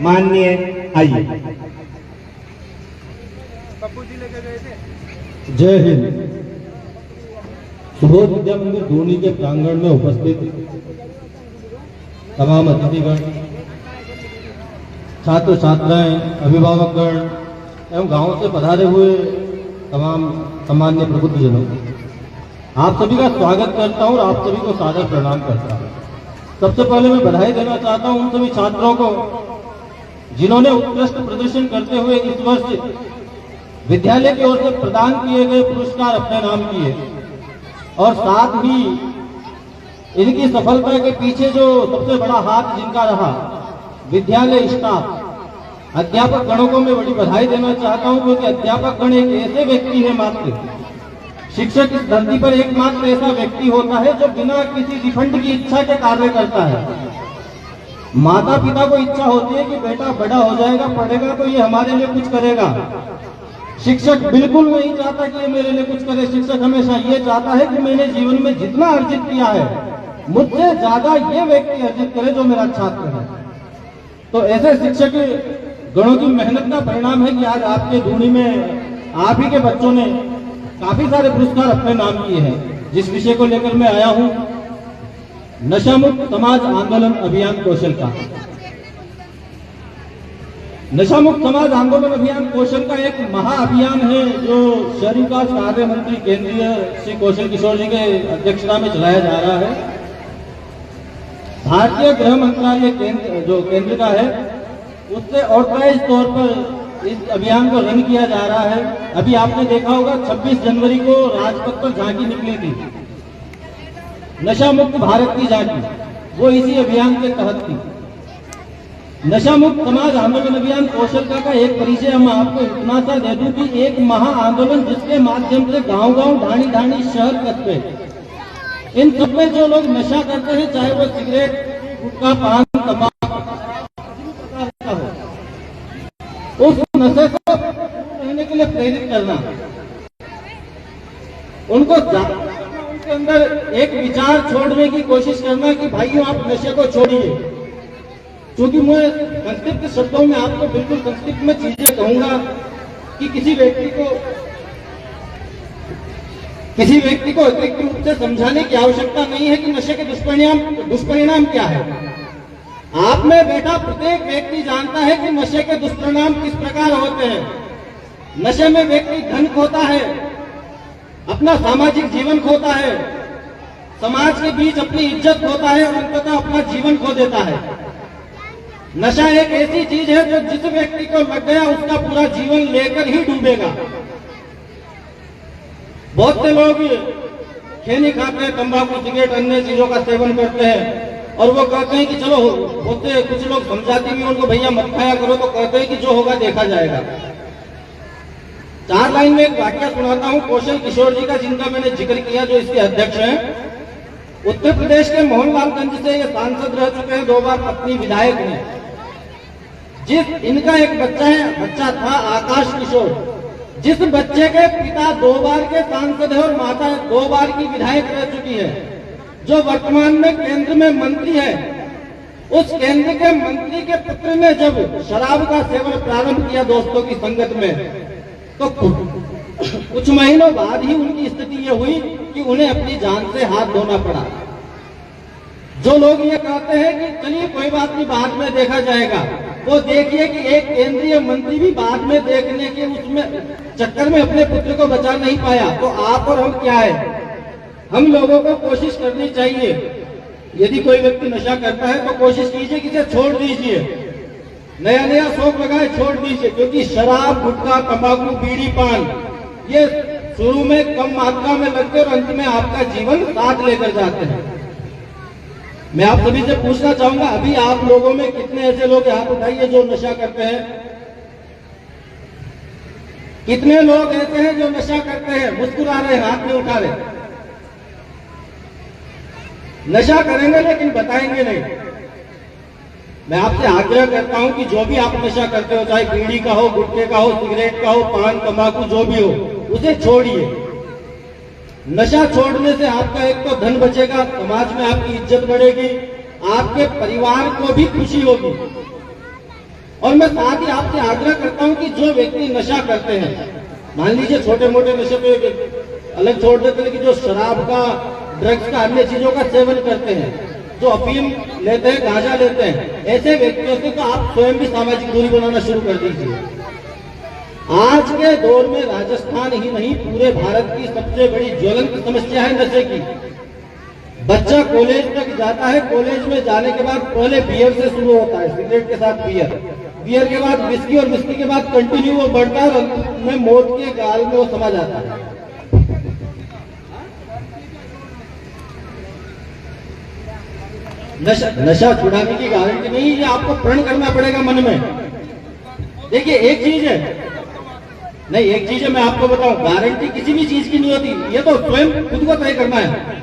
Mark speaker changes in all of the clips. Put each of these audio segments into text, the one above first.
Speaker 1: माननीय, आइए।
Speaker 2: जय हिंद। सुबोध विद्या मंदिर धोनी के प्रांगण में उपस्थित तमाम अतिथिगण, छात्र छात्राएं, अभिभावकगण एवं गांव से पधारे हुए तमाम सामान्य प्रबुद्धजनों, आप सभी का स्वागत करता हूं और आप सभी को सादर प्रणाम करता हूं। सबसे पहले मैं बधाई देना चाहता हूं उन सभी छात्रों को जिन्होंने उत्कृष्ट प्रदर्शन करते हुए इस वर्ष विद्यालय की ओर से प्रदान किए गए पुरस्कार अपने नाम किए, और साथ ही इनकी सफलता के पीछे जो सबसे बड़ा हाथ जिनका रहा, विद्यालय स्टाफ, अध्यापक गणों को मैं बड़ी बधाई देना चाहता हूं, क्योंकि अध्यापक गण एक ऐसे व्यक्ति है, मात्र शिक्षक इस धरती पर एकमात्र ऐसा व्यक्ति होता है जो बिना किसी रिफंड की इच्छा के कार्य करता है। माता पिता को इच्छा होती है कि बेटा बड़ा हो जाएगा, पढ़ेगा तो ये हमारे लिए कुछ करेगा। शिक्षक बिल्कुल नहीं चाहता कि ये मेरे लिए कुछ करे। शिक्षक हमेशा ये चाहता है कि मैंने जीवन में जितना अर्जित किया है, मुझसे ज्यादा ये व्यक्ति अर्जित करे जो मेरा छात्र है। तो ऐसे शिक्षक गणों की मेहनत का परिणाम है कि आज आपके धूनी में आप ही के बच्चों ने काफी सारे पुरस्कार अपने नाम किए हैं। जिस विषय को लेकर मैं आया हूं, नशा मुक्त समाज आंदोलन अभियान कौशल का। नशा मुक्त समाज आंदोलन अभियान कौशल का एक महाअभियान है जो शहरी विकास कार्य मंत्री केंद्रीय श्री कौशल किशोर जी के अध्यक्षता में चलाया जा रहा है। भारतीय गृह मंत्रालय केंद्र का है, उससे ऑर्गेनाइज तौर पर इस अभियान को रन किया जा रहा है। अभी आपने देखा होगा 26 जनवरी को राजपथ पर झांकी निकली थी, नशा मुक्त भारत की झांकी, वो इसी अभियान के तहत थी। नशा मुक्त समाज आंदोलन अभियान कौशल का एक परिचय हम आपको इतना सा दे दूं कि एक महा आंदोलन जिसके माध्यम से गांव गांव, ढाणी ढाणी, शहर कस्बे, इन सब में जो लोग नशा करते हैं, चाहे वो सिगरेट, गुटखा, पान, तंबाकू, उस नशे से रहने के लिए प्रेरित करना, उनको उनके अंदर एक विचार छोड़ने की कोशिश करना कि भाइयों आप नशे को छोड़िए। क्योंकि मैं संक्षिप्त शब्दों में आपको बिल्कुल संक्षिप्त में चीजें कहूंगा कि किसी व्यक्ति को अतिरिक्त रूप से समझाने की आवश्यकता नहीं है कि नशे के दुष्परिणाम क्या है। आप में बैठा प्रत्येक व्यक्ति जानता है कि नशे के दुष्परिणाम किस प्रकार होते हैं। नशे में व्यक्ति धन खोता है, अपना सामाजिक जीवन खोता है, समाज के बीच अपनी इज्जत खोता है और अंततः अपना जीवन खो देता है। नशा एक ऐसी चीज है जो जिस व्यक्ति को लग गया उसका पूरा जीवन लेकर ही डूबेगा। बहुत से लोग खैनी खाते हैं, तंबाकू, सिगरेट, अन्य चीजों का सेवन करते हैं और वो कहते हैं कि चलो, होते कुछ लोग समझाते भी उनको भैया मत खाया करो, तो कहते हैं कि जो होगा देखा जाएगा। 4 लाइन में एक वाक्य सुनाता हूं कौशल किशोर जी का, जिनका मैंने जिक्र किया, जो इसके अध्यक्ष हैं। उत्तर प्रदेश के मोहनलालगंज से ये सांसद रह चुके हैं, 2 बार पत्नी विधायक हैं। इनका एक बच्चा था आकाश किशोर, जिस बच्चे के पिता 2 बार के सांसद है और माता 2 बार की विधायक रह चुकी है, जो वर्तमान में केंद्र में मंत्री है। उस केंद्र के मंत्री के पुत्र ने जब शराब का सेवन प्रारंभ किया दोस्तों की संगत में, तो कुछ महीनों बाद ही उनकी स्थिति यह हुई कि उन्हें अपनी जान से हाथ धोना पड़ा। जो लोग ये कहते हैं कि चलिए कोई बात नहीं, बाद में देखा जाएगा, वो देखिए कि एक केंद्रीय मंत्री भी बाद में देखने के उसमें चक्कर में अपने पुत्र को बचा नहीं पाया। तो आप और हम क्या है? हम लोगों को कोशिश करनी चाहिए, यदि कोई व्यक्ति नशा करता है तो कोशिश कीजिए कि इसे छोड़ दीजिए, नया शौक लगाए, छोड़ दीजिए। क्योंकि शराब, गुटखा, तंबाकू, बीड़ी, पान, ये शुरू में कम मात्रा में लगते और अंत में आपका जीवन साथ लेकर जाते हैं। मैं आप सभी से पूछना चाहूंगा, अभी आप लोगों में कितने ऐसे लोग हाथ उठाइए जो नशा करते हैं? कितने लोग ऐसे हैं जो नशा करते हैं? मुस्कुरा रहे, हाथ नहीं उठा रहे। नशा करेंगे लेकिन बताएंगे नहीं। मैं आपसे आग्रह करता हूं कि जो भी आप नशा करते हो, चाहे बीड़ी का हो, गुटखे का हो, सिगरेट का हो, पान, तंबाकू, जो भी हो, उसे छोड़िए। नशा छोड़ने से आपका एक तो धन बचेगा, समाज में आपकी इज्जत बढ़ेगी, आपके परिवार को भी खुशी होगी। और मैं साथ ही आपसे आग्रह करता हूं कि जो व्यक्ति नशा करते हैं, मान लीजिए छोटे मोटे नशे पे अलग छोड़ देते हैं, लेकिन जो शराब का, ड्रग्स का, अन्य चीजों का सेवन करते हैं, जो अफीम लेते हैं, गांजा लेते हैं, ऐसे व्यक्तियों से तो आप स्वयं भी सामाजिक दूरी बनाना शुरू कर दीजिए। आज के दौर में राजस्थान ही नहीं पूरे भारत की सबसे बड़ी ज्वलंत समस्या है नशे की। बच्चा कॉलेज तक जाता है, कॉलेज में जाने के बाद पहले बियर से शुरू होता है, सिगरेट के साथ बियर, बियर के बाद विस्की और विस्की के बाद कंटिन्यू वो बढ़ता है और अंत में मौत के गाल में वो समा जाता है। नशा छुड़ाने की गारंटी नहीं, ये आपको प्रण करना पड़ेगा मन में। देखिए एक चीज है, नहीं एक चीज है, मैं आपको बताऊं, गारंटी किसी भी चीज की नहीं होती, ये तो स्वयं खुद को तय करना है।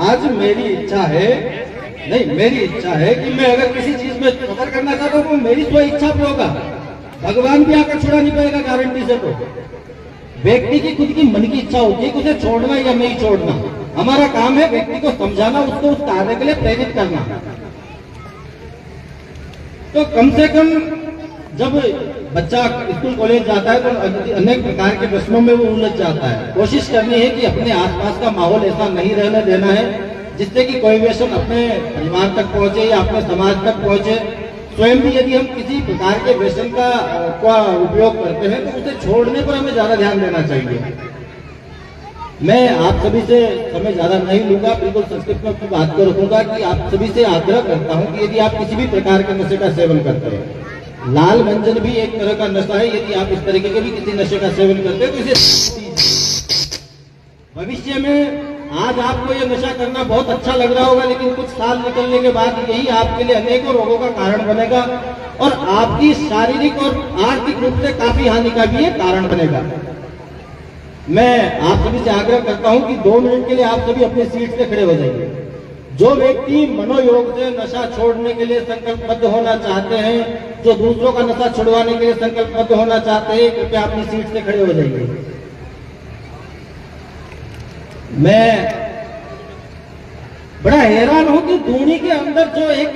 Speaker 2: आज मेरी इच्छा है, नहीं मेरी इच्छा है कि मैं अगर किसी चीज में सफर करना चाहता हूं तो मेरी स्व इच्छा पे होगा, भगवान भी आकर छुड़ा नहीं पाएगा गारंटी से। तो व्यक्ति की खुद की मन की इच्छा होती है कि उसे छोड़ना या नहीं छोड़ना। हमारा काम है व्यक्ति को समझाना, उसको उस कार्य के लिए प्रेरित करना। तो कम से कम जब बच्चा स्कूल कॉलेज जाता है तो अनेक प्रकार के प्रश्नों में वो उलझ जाता है। कोशिश करनी है कि अपने आसपास का माहौल ऐसा नहीं रहने देना है जिससे कि कोई व्यसन अपने परिवार तक पहुंचे या अपने समाज तक पहुंचे। स्वयं भी यदि हम किसी प्रकार के व्यसन का उपयोग करते हैं तो उसे छोड़ने पर हमें ज्यादा ध्यान देना चाहिए। मैं आप सभी से समय ज्यादा नहीं लूंगा, बिल्कुल संस्कृत में अपनी बात को रखूंगा कि आप सभी से आग्रह करता हूं कि यदि आप किसी भी प्रकार के नशे का सेवन करते हैं, लाल मंजन भी एक तरह का नशा है, यदि आप इस तरीके के भी किसी नशे का सेवन करते हैं तो इसे भविष्य में, आज आपको यह नशा करना बहुत अच्छा लग रहा होगा, लेकिन कुछ साल निकलने के बाद यही आपके लिए अनेकों रोगों का कारण बनेगा और आपकी शारीरिक और आर्थिक रूप से काफी हानि का भी ये कारण बनेगा। मैं आप सभी से आग्रह करता हूं कि 2 मिनट के लिए आप सभी अपनी सीट से खड़े हो जाइए। जो व्यक्ति मनोयोग से नशा छोड़ने के लिए संकल्पबद्ध होना चाहते हैं, जो दूसरों का नशा छुड़वाने के लिए संकल्पबद्ध होना चाहते हैं, कृपया अपनी सीट से खड़े हो जाइए। मैं बड़ा हैरान हूं कि दूनी के अंदर जो एक,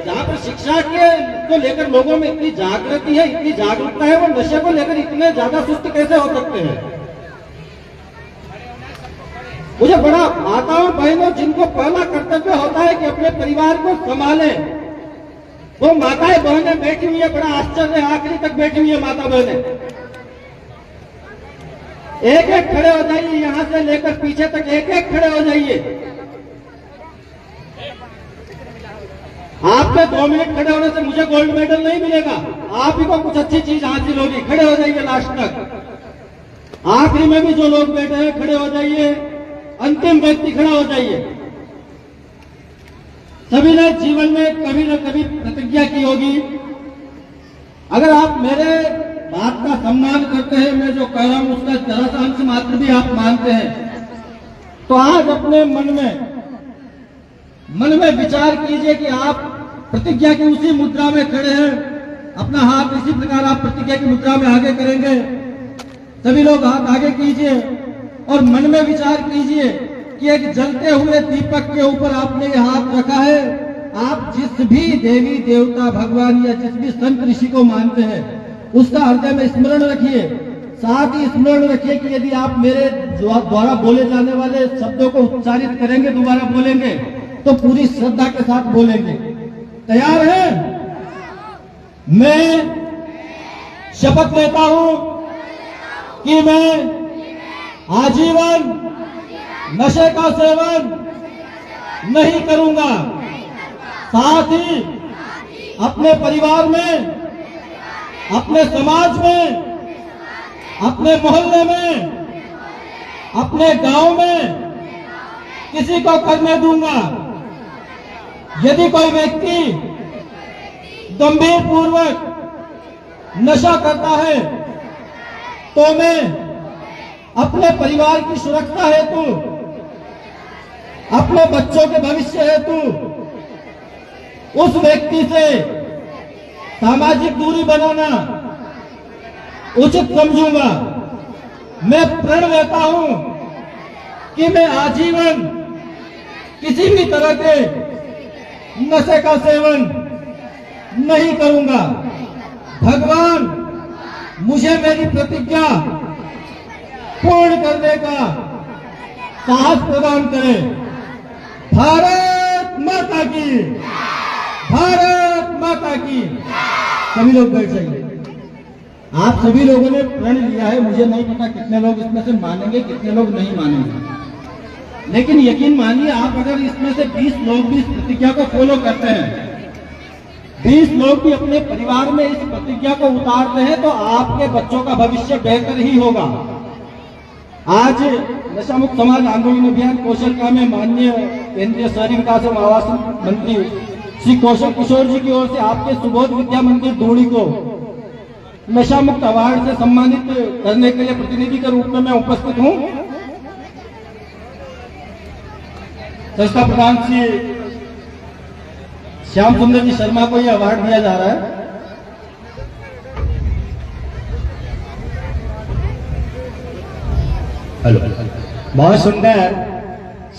Speaker 2: जहां पर शिक्षा के को लेकर लोगों में इतनी जागृति है, इतनी जागरूकता है, वो नशे को लेकर इतने ज्यादा सुस्त कैसे हो सकते हैं। मुझे बड़ा माताओं बहनों जिनको पहला कर्तव्य होता है कि अपने परिवार को संभालें, वो माताएं बहनें बैठी हुई है, बड़ा आश्चर्य है, आखिरी तक बैठी हुई है माता बहनें। एक एक खड़े हो जाइए, यहां से लेकर पीछे तक एक एक खड़े हो जाइए। आपके 2 मिनट खड़े होने से मुझे गोल्ड मेडल नहीं मिलेगा, आप ही को कुछ अच्छी चीज हासिल होगी। खड़े हो जाइए लास्ट तक। आखिरी में भी जो लोग बैठे हैं खड़े हो जाइए, अंतिम व्यक्ति खड़ा हो जाइए। सभी ने जीवन में कभी न कभी प्रतिज्ञा की होगी। अगर आप मेरे बात का सम्मान करते हैं, मैं जो कह रहा हूं उसका जरा सा अंश मात्र भी आप मानते हैं, तो आज अपने मन में विचार कीजिए कि आप प्रतिज्ञा की उसी मुद्रा में खड़े हैं। अपना हाथ इसी प्रकार आप प्रतिज्ञा की मुद्रा में आगे करेंगे। सभी लोग हाथ आगे कीजिए और मन में विचार कीजिए कि एक जलते हुए दीपक के ऊपर आपने ये हाथ रखा है। आप जिस भी देवी देवता भगवान या जिस भी संत ऋषि को मानते हैं उसका हृदय में स्मरण रखिए। साथ ही स्मरण रखिए कि यदि आप मेरे द्वारा बोले जाने वाले शब्दों को उच्चारित करेंगे, दोबारा बोलेंगे, तो पूरी श्रद्धा के साथ बोलेंगे। तैयार हैं? मैं शपथ लेता हूं कि मैं आजीवन नशे का सेवन नहीं करूंगा। साथ ही अपने परिवार में, अपने समाज में, अपने मोहल्ले में, अपने गांव में किसी को करने दूंगा। यदि कोई व्यक्ति गंभीर पूर्वक नशा करता है तो मैं अपने परिवार की सुरक्षा हेतु, अपने बच्चों के भविष्य हेतु उस व्यक्ति से सामाजिक दूरी बनाना उचित समझूंगा। मैं प्रण लेता हूं कि मैं आजीवन किसी भी तरह के नशे का सेवन नहीं करूंगा। भगवान मुझे मेरी प्रतिज्ञा पूर्ण करने का साहस प्रदान करे। भारत माता की, भारत माता की। सभी लोग बैठ जाइए। आप सभी लोगों ने प्रण लिया है, मुझे नहीं पता कितने लोग इसमें से मानेंगे, कितने लोग नहीं मानेंगे, लेकिन यकीन मानिए आप अगर इसमें से 20 लोग भी इस प्रतिज्ञा को फॉलो करते हैं, 20 लोग भी अपने परिवार में इस प्रतिज्ञा को उतारते हैं, तो आपके बच्चों का भविष्य बेहतर ही होगा। आज नशा मुक्त समाज आंदोलन अभियान कौशल में माननीय केंद्रीय शहरी विकास एवं आवास मंत्री श्री कौशल किशोर जी की ओर से आपके सुबोध विद्या मंदिर दूड़ी को नशा मुक्त अवार्ड से सम्मानित करने के लिए प्रतिनिधि के रूप में मैं उपस्थित हूं। संस्था प्रधान श्री श्याम सुंदर जी शर्मा को यह अवार्ड दिया जा रहा है।
Speaker 1: हेलो, बहुत सुंदर।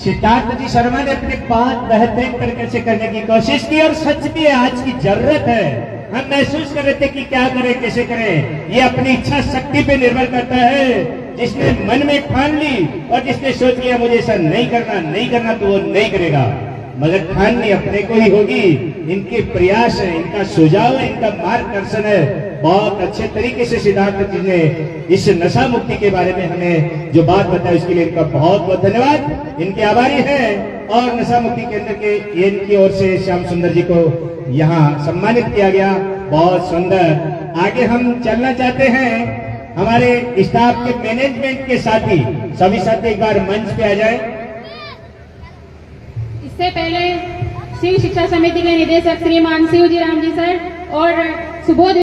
Speaker 1: सिद्धार्थ जी शर्मा ने अपनी बात बेहतरीन तरीके से करने की कोशिश की और सच भी आज की जरूरत है। हम महसूस कर रहे थे कि क्या करें, कैसे करें। ये अपनी इच्छा शक्ति पे निर्भर करता है। जिसने मन में ठान ली और जिसने सोच लिया मुझे ऐसा नहीं करना तो वो नहीं करेगा, मगर ठाननी अपने को ही होगी। इनके प्रयास है, इनका सुझाव है, इनका मार्गदर्शन है। बहुत अच्छे तरीके से सिद्धार्थ जी ने इस नशा मुक्ति के बारे में हमें जो बात बताई उसके लिए इनका बहुत बहुत धन्यवाद। इनके आभारी हैं। और नशा मुक्ति केंद्र के इनकी ओर से श्याम सुंदर जी को यहाँ सम्मानित किया गया। बहुत सुंदर। आगे हम चलना चाहते हैं। हमारे स्टाफ के मैनेजमेंट के साथी सभी साथी एक बार मंच पे आ जाए।
Speaker 3: इससे पहले शिव शिक्षा समिति के निदेशक श्रीमान शिवजी राम जी सर और सुबोध